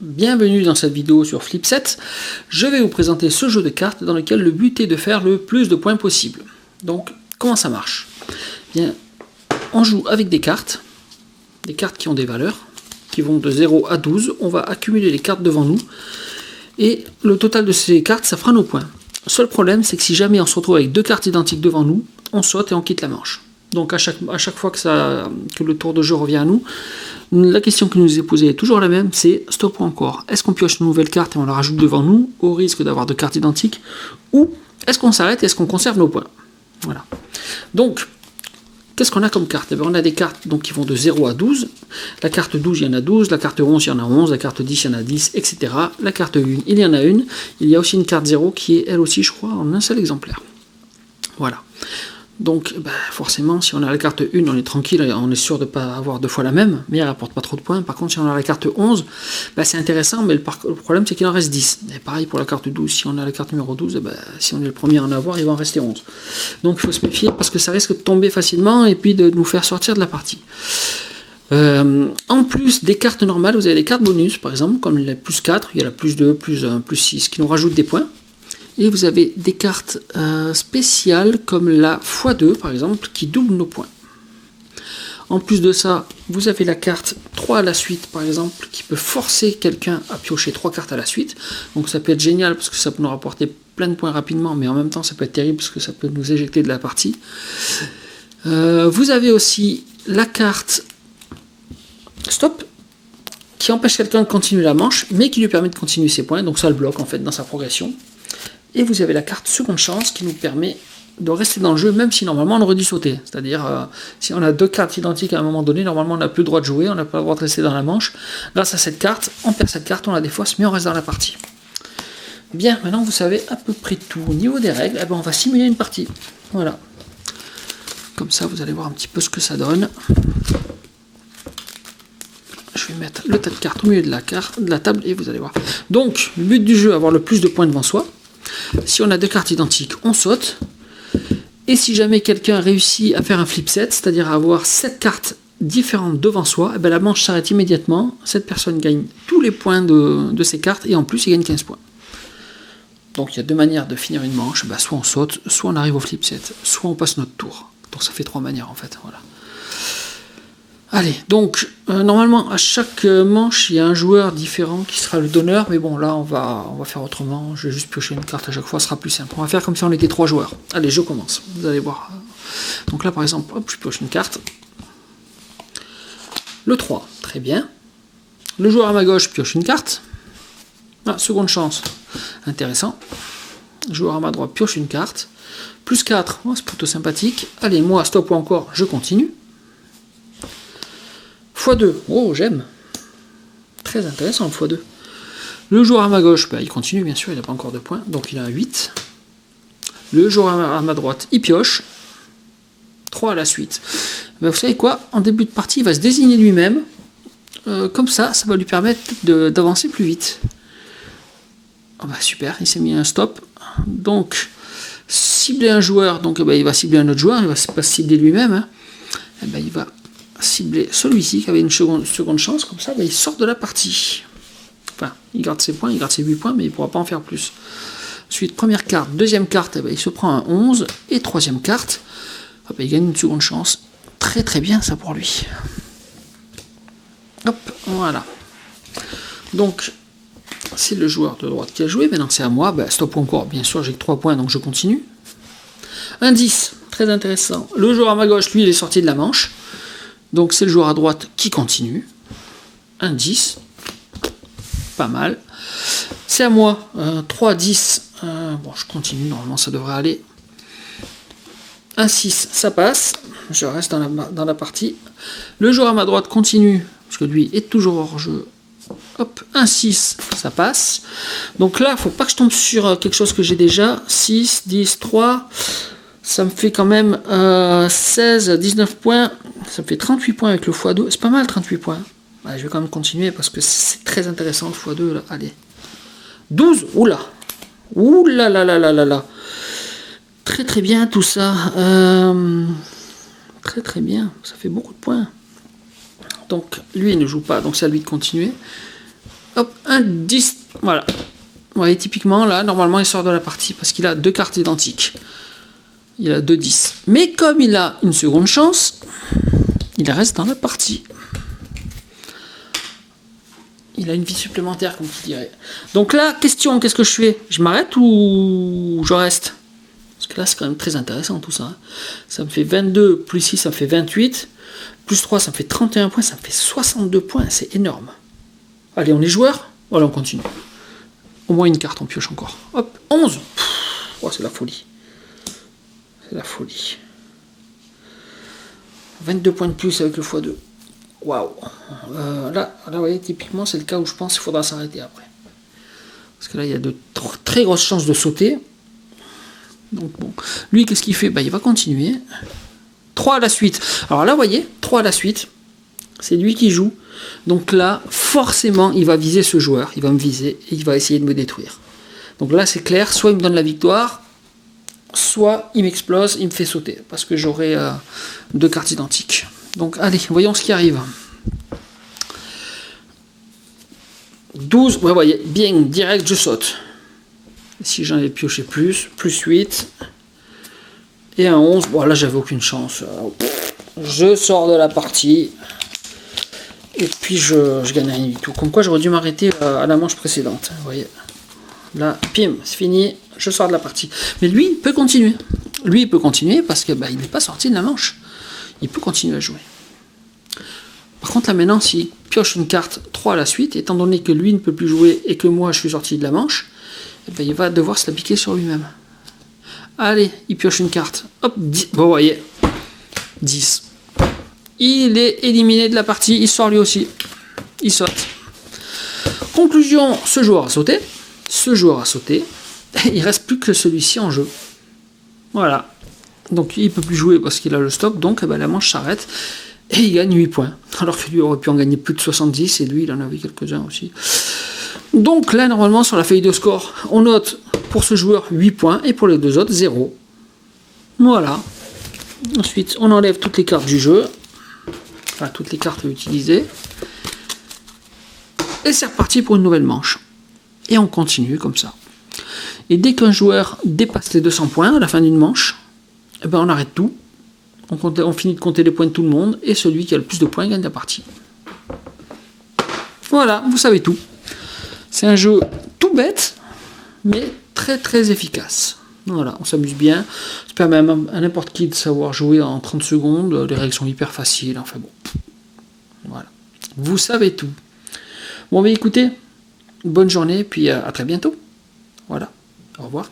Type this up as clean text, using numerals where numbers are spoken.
Bienvenue dans cette vidéo sur Flipset. Je vais vous présenter ce jeu de cartes dans lequel le but est de faire le plus de points possible. Donc, comment ça marche? Bien, on joue avec des cartes qui ont des valeurs, qui vont de 0 à 12. On va accumuler les cartes devant nous, et le total de ces cartes, ça fera nos points. Le seul problème, c'est que si jamais on se retrouve avec deux cartes identiques devant nous, on saute et on quitte la manche. Donc à chaque fois que le tour de jeu revient à nous, la question qui nous est posée est toujours la même, c'est stop ou encore. Est-ce qu'on pioche une nouvelle carte et on la rajoute devant nous, au risque d'avoir deux cartes identiques, ou est-ce qu'on s'arrête et est-ce qu'on conserve nos points? Voilà. Donc, qu'est-ce qu'on a comme carte? On a des cartes donc, qui vont de 0 à 12. La carte 12, il y en a 12. La carte 11, il y en a 11. La carte 10, il y en a 10, etc. La carte 1, il y en a une. Il y a aussi une carte 0 qui est, elle aussi, je crois, en un seul exemplaire. Voilà. Donc, forcément, si on a la carte 1, on est tranquille, on est sûr de ne pas avoir deux fois la même, mais elle ne rapporte pas trop de points. Par contre, si on a la carte 11, c'est intéressant, mais le problème, c'est qu'il en reste 10. Et pareil pour la carte 12, si on a la carte numéro 12, si on est le premier à en avoir, il va en rester 11. Donc, il faut se méfier, parce que ça risque de tomber facilement, et puis de nous faire sortir de la partie. En plus des cartes normales, vous avez des cartes bonus, par exemple, comme la plus 4, il y a la plus 2, plus 1, plus 6, qui nous rajoutent des points. Et vous avez des cartes spéciales comme la x2 par exemple qui doublent nos points. En plus de ça, vous avez la carte 3 à la suite par exemple qui peut forcer quelqu'un à piocher 3 cartes à la suite. Donc ça peut être génial parce que ça peut nous rapporter plein de points rapidement, mais en même temps ça peut être terrible parce que ça peut nous éjecter de la partie. Vous avez aussi la carte stop qui empêche quelqu'un de continuer la manche mais qui lui permet de continuer ses points. Donc ça le bloque en fait dans sa progression. Et vous avez la carte seconde chance qui nous permet de rester dans le jeu même si normalement on aurait dû sauter. C'est-à-dire si on a deux cartes identiques à un moment donné, normalement on n'a plus le droit de jouer, on n'a pas le droit de rester dans la manche. Grâce à cette carte, on perd cette carte, on la défausse, mais on reste dans la partie. Bien, maintenant vous savez à peu près tout. Au niveau des règles, on va simuler une partie. Voilà. Comme ça vous allez voir un petit peu ce que ça donne. Je vais mettre le tas de cartes au milieu de la table et vous allez voir. Donc, le but du jeu, avoir le plus de points devant soi. Si on a deux cartes identiques, on saute. Et si jamais quelqu'un réussit à faire un flip set, c'est-à-dire à avoir 7 cartes différentes devant soi, la manche s'arrête immédiatement. Cette personne gagne tous les points de ses cartes et en plus, il gagne 15 points. Donc il y a deux manières de finir une manche. Soit on saute, soit on arrive au flip set, soit on passe notre tour. Donc ça fait 3 manières en fait. Voilà. Allez, donc normalement à chaque manche il y a un joueur différent qui sera le donneur, mais bon là on va faire autrement, je vais juste piocher une carte à chaque fois, ce sera plus simple. On va faire comme si on était 3 joueurs. Allez, je commence, vous allez voir. Donc là par exemple, hop, je pioche une carte. Le 3, très bien. Le joueur à ma gauche pioche une carte. Ah, seconde chance, intéressant. Le joueur à ma droite pioche une carte. Plus 4, oh, c'est plutôt sympathique. Allez, moi, stop ou encore, je continue. x2, oh j'aime, très intéressant le x2. Le joueur à ma gauche, il continue bien sûr, il n'a pas encore de points, donc il a un 8. Le joueur à ma droite, il pioche, 3 à la suite. Vous savez quoi, en début de partie, il va se désigner lui-même, comme ça va lui permettre d'avancer plus vite. Oh, super, il s'est mis un stop, donc cibler un joueur, donc il va cibler un autre joueur, il va pas se cibler lui-même, hein. Il va cibler celui-ci qui avait une seconde chance, comme ça il sort de la partie. Enfin, il garde ses points, il garde ses 8 points, mais il ne pourra pas en faire plus. Ensuite, première carte, deuxième carte, il se prend un 11, et troisième carte, il gagne une seconde chance. Très très bien ça pour lui. Hop, voilà. Donc, c'est le joueur de droite qui a joué, maintenant c'est à moi, stop ou encore, bien sûr j'ai que 3 points, donc je continue. Un 10, très intéressant. Le joueur à ma gauche, lui, il est sorti de la manche. Donc c'est le joueur à droite qui continue. Un 10. Pas mal. C'est à moi. 3, 10. Bon, je continue. Normalement, ça devrait aller. Un 6, ça passe. Je reste dans la partie. Le joueur à ma droite continue. Parce que lui est toujours hors jeu. Hop, un 6, ça passe. Donc là, il ne faut pas que je tombe sur quelque chose que j'ai déjà. 6, 10, 3... Ça me fait quand même 16, 19 points. Ça me fait 38 points avec le x2. C'est pas mal, 38 points. Je vais quand même continuer parce que c'est très intéressant le x2. Là. Allez. 12. Oula. Oula là là là là là. Très très bien tout ça. Très très bien. Ça fait beaucoup de points. Donc lui il ne joue pas. Donc c'est à lui de continuer. hop, un 10. Voilà. Vous voyez, typiquement, là, normalement, il sort de la partie parce qu'il a 2 cartes identiques. Il a 2 10. Mais comme il a une seconde chance, il reste dans la partie. Il a une vie supplémentaire, comme tu dirais. Donc là, question, qu'est-ce que je fais? Je m'arrête ou je reste? Parce que là, c'est quand même très intéressant tout ça. Hein. Ça me fait 22, plus 6, ça me fait 28. Plus 3, ça me fait 31 points, ça me fait 62 points. C'est énorme. Allez, on est joueur? Voilà, on continue. Au moins une carte, on pioche encore. Hop, 11. Oh, c'est la folie. C'est la folie. 22 points de plus avec le x2. Waouh. Là, vous voyez, typiquement, c'est le cas où je pense qu'il faudra s'arrêter après. Parce que là, il y a de très grosses chances de sauter. Donc bon. Lui, qu'est-ce qu'il fait? Il va continuer. 3 à la suite. Alors là, vous voyez, 3 à la suite. C'est lui qui joue. Donc là, forcément, il va viser ce joueur. Il va me viser et il va essayer de me détruire. Donc là, c'est clair. Soit il me donne la victoire, soit il m'explose, il me fait sauter. Parce que j'aurai 2 cartes identiques. Donc allez, voyons ce qui arrive. 12, ouais, voyez, bien, direct, je saute. Si j'en ai pioché plus 8. Et un 11, bon là j'avais aucune chance. Je sors de la partie. Et puis je gagne rien du tout. Comme quoi j'aurais dû m'arrêter à la manche précédente. Vous voyez. Là, pim, c'est fini, je sors de la partie. Mais lui, il peut continuer. Lui, il peut continuer parce que il n'est pas sorti de la manche. Il peut continuer à jouer. Par contre, là maintenant, s'il pioche une carte 3 à la suite, étant donné que lui ne peut plus jouer et que moi je suis sorti de la manche, il va devoir se la piquer sur lui-même. Allez, il pioche une carte. Hop, 10. Bon, vous voyez. 10. Il est éliminé de la partie, il sort lui aussi. Il saute. Conclusion, ce joueur a sauté. Ce joueur a sauté. Il ne reste plus que celui-ci en jeu. Voilà. Donc il ne peut plus jouer parce qu'il a le stop, donc la manche s'arrête. Et il gagne 8 points. Alors que lui aurait pu en gagner plus de 70, et lui il en avait quelques-uns aussi. Donc là, normalement, sur la feuille de score, on note pour ce joueur 8 points, et pour les deux autres, 0. Voilà. Ensuite, on enlève toutes les cartes du jeu. Enfin, toutes les cartes utilisées. Et c'est reparti pour une nouvelle manche. Et on continue comme ça. Et dès qu'un joueur dépasse les 200 points à la fin d'une manche, on arrête tout. On finit de compter les points de tout le monde, et celui qui a le plus de points gagne la partie. Voilà, vous savez tout. C'est un jeu tout bête, mais très très efficace. Voilà, on s'amuse bien. Ça permet à n'importe qui de savoir jouer en 30 secondes. Les règles sont hyper faciles. Enfin bon. Voilà. Vous savez tout. Bon, écoutez, bonne journée, puis à très bientôt. Voilà. Au revoir.